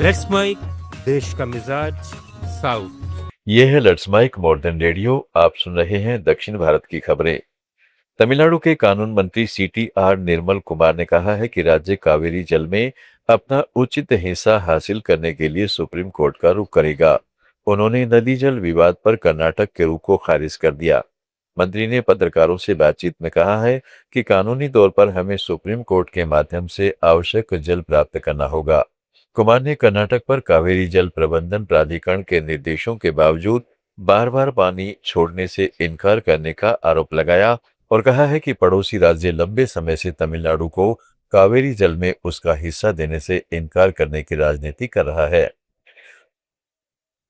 Let's mic देश का मिजाज साउथ। ये है लेट्स माइक मॉडर्न रेडियो। आप सुन रहे हैं दक्षिण भारत की खबरें। तमिलनाडु के कानून मंत्री सीटीआर निर्मल कुमार ने कहा है कि राज्य कावेरी जल में अपना उचित हिस्सा हासिल करने के लिए सुप्रीम कोर्ट का रुख करेगा। उन्होंने नदी जल विवाद पर कर्नाटक के रुख को खारिज कर दिया। मंत्री ने पत्रकारों से बातचीत में कहा है कि कानूनी तौर पर हमें सुप्रीम कोर्ट के माध्यम से आवश्यक जल प्राप्त करना होगा। कुमार ने कर्नाटक पर कावेरी जल प्रबंधन प्राधिकरण के निर्देशों के बावजूद बार बार पानी छोड़ने से इनकार करने का आरोप लगाया और कहा है कि पड़ोसी राज्य लंबे समय से तमिलनाडु को कावेरी जल में उसका हिस्सा देने से इनकार करने की राजनीति कर रहा है।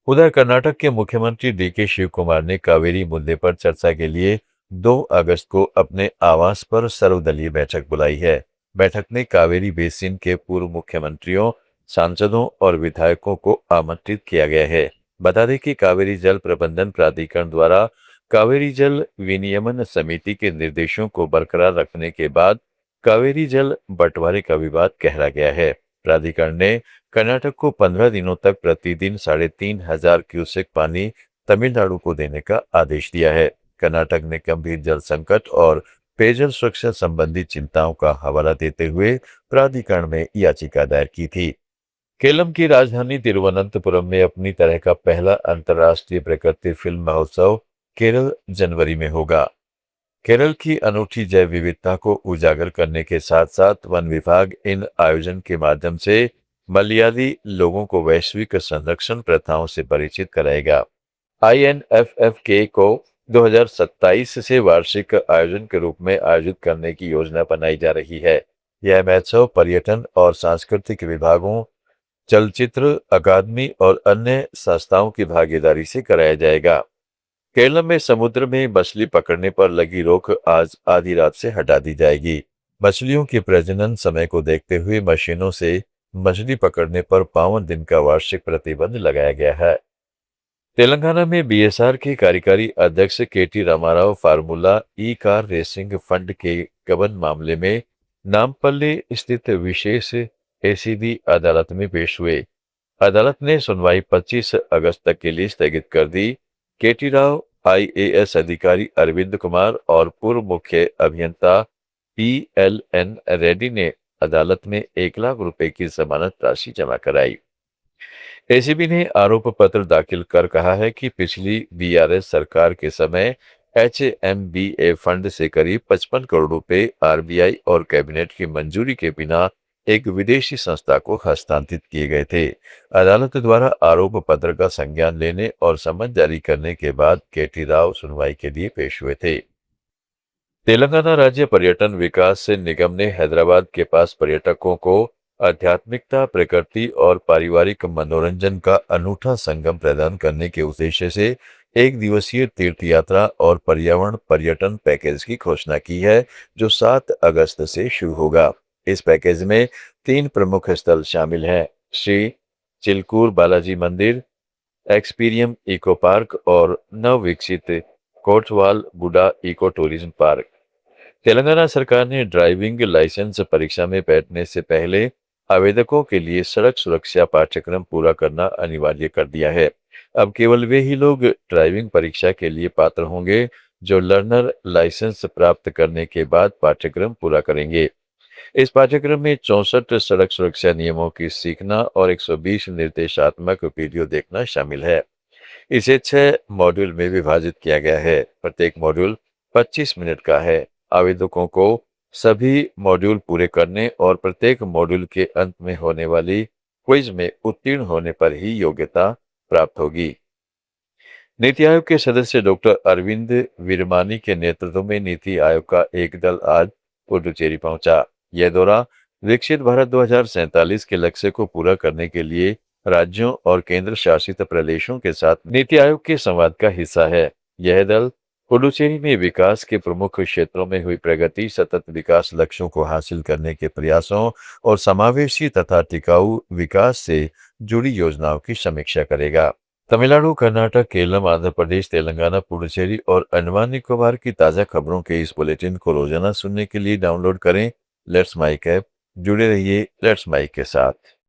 उधर कर्नाटक के मुख्यमंत्री डीके शिव कुमार ने कावेरी मुद्दे पर चर्चा के लिए 2 अगस्त को अपने आवास पर सर्वदलीय बैठक बुलाई है। बैठक में कावेरी बेसिन के पूर्व मुख्यमंत्रियों, सांसदों और विधायकों को आमंत्रित किया गया है। बता दें कि कावेरी जल प्रबंधन प्राधिकरण द्वारा कावेरी जल विनियमन समिति के निर्देशों को बरकरार रखने के बाद कावेरी जल बंटवारे का विवाद गहरा गया है। प्राधिकरण ने कर्नाटक को 15 दिनों तक प्रतिदिन 3,500 क्यूसेक पानी तमिलनाडु को देने का आदेश दिया है। कर्नाटक ने गंभीर जल संकट और पेयजल सुरक्षा संबंधी चिंताओं का हवाला देते हुए प्राधिकरण में याचिका दायर की थी। केरल की राजधानी तिरुवनंतपुरम में अपनी तरह का पहला अंतर्राष्ट्रीय प्रकृति फिल्म महोत्सव केरल जनवरी में होगा। केरल की अनूठी जैव विविधता को उजागर करने के साथ साथ वन विभाग इन आयोजन के माध्यम से मलयाली लोगों को वैश्विक संरक्षण प्रथाओं से परिचित कराएगा। INFFK को 2027 से वार्षिक आयोजन के रूप में आयोजित करने की योजना बनाई जा रही है। यह महोत्सव पर्यटन और सांस्कृतिक विभागों, चलचित्र अकादमी और अन्य संस्थाओं की भागीदारी से कराया जाएगा। केरल में समुद्र में मछली पकड़ने पर लगी रोक आज आधी रात से हटा दी जाएगी। मछलियों के प्रजनन समय को देखते हुए मशीनों से मछली पकड़ने पर 52 दिन का वार्षिक प्रतिबंध लगाया गया है। तेलंगाना में बीएसआर के कार्यकारी अध्यक्ष केटी रामाराव फार्मूला ई कार रेसिंग फंड के गबन मामले में नामपल्ली स्थित विशेष एसीबी अदालत में पेश हुए। अदालत ने सुनवाई 25 अगस्त तक के लिए स्थगित कर दी। केटी राव, IAS अधिकारी अरविंद कुमार और पूर्व मुख्य अभियंता PLN रेड्डी ने अदालत में 1 लाख रुपए की जमानत राशि जमा कराई। एसीबी ने आरोप पत्र दाखिल कर कहा है कि पिछली बीआरएस सरकार के समय HMBA फंड से करीब 55 करोड़ रुपए RBI और कैबिनेट की मंजूरी के बिना एक विदेशी संस्था को हस्तांतरित किए गए थे। अदालत द्वारा आरोप पत्र का संज्ञान लेने और समन जारी करने के बाद केटी राव सुनवाई के लिए पेश हुए थे। तेलंगाना राज्य पर्यटन विकास निगम ने हैदराबाद के पास पर्यटकों को आध्यात्मिकता, प्रकृति और पारिवारिक मनोरंजन का अनूठा संगम प्रदान करने के उद्देश्य से 1 दिवसीय तीर्थ यात्रा और पर्यावरण पर्यटन पैकेज की घोषणा की है, जो 7 अगस्त से शुरू होगा। इस पैकेज में 3 प्रमुख स्थल शामिल हैं: श्री चिलकूर बालाजी मंदिर, एक्सपीरियम इको पार्क और नवविकसित Kothwalguda eco tourism park. Telangana सरकार ने ड्राइविंग लाइसेंस परीक्षा में बैठने से पहले आवेदकों के लिए सड़क सुरक्षा पाठ्यक्रम पूरा करना अनिवार्य कर दिया है। अब केवल वे ही लोग ड्राइविंग परीक्षा के लिए पात्र होंगे जो लर्नर लाइसेंस प्राप्त करने के बाद पाठ्यक्रम पूरा करेंगे। इस पाठ्यक्रम में 64 सड़क सुरक्षा नियमों की सीखना और 120 निर्देशात्मक वीडियो देखना शामिल है। इसे 6 मॉड्यूल में विभाजित किया गया है। प्रत्येक मॉड्यूल 25 मिनट का है। आवेदकों को सभी मॉड्यूल पूरे करने और प्रत्येक मॉड्यूल के अंत में होने वाली क्विज में उत्तीर्ण होने पर ही योग्यता प्राप्त होगी। नीति आयोग के सदस्य डॉक्टर अरविंद विरमानी के नेतृत्व में नीति आयोग का एक दल आज पुडुचेरी पहुंचा। यह दौरा विकसित भारत 2047 के लक्ष्य को पूरा करने के लिए राज्यों और केंद्र शासित प्रदेशों के साथ नीति आयोग के संवाद का हिस्सा है। यह दल पुडुचेरी में विकास के प्रमुख क्षेत्रों में हुई प्रगति, सतत विकास लक्ष्यों को हासिल करने के प्रयासों और समावेशी तथा टिकाऊ विकास से जुड़ी योजनाओं की समीक्षा करेगा। तमिलनाडु, कर्नाटक, केरल, आंध्र प्रदेश, तेलंगाना, पुडुचेरी और अंडमान निकोबार की ताज़ा खबरों के इस बुलेटिन को रोजाना सुनने के लिए डाउनलोड करें लेट्स माइक ऐप। जुड़े रहिए लेट्स माइक के साथ।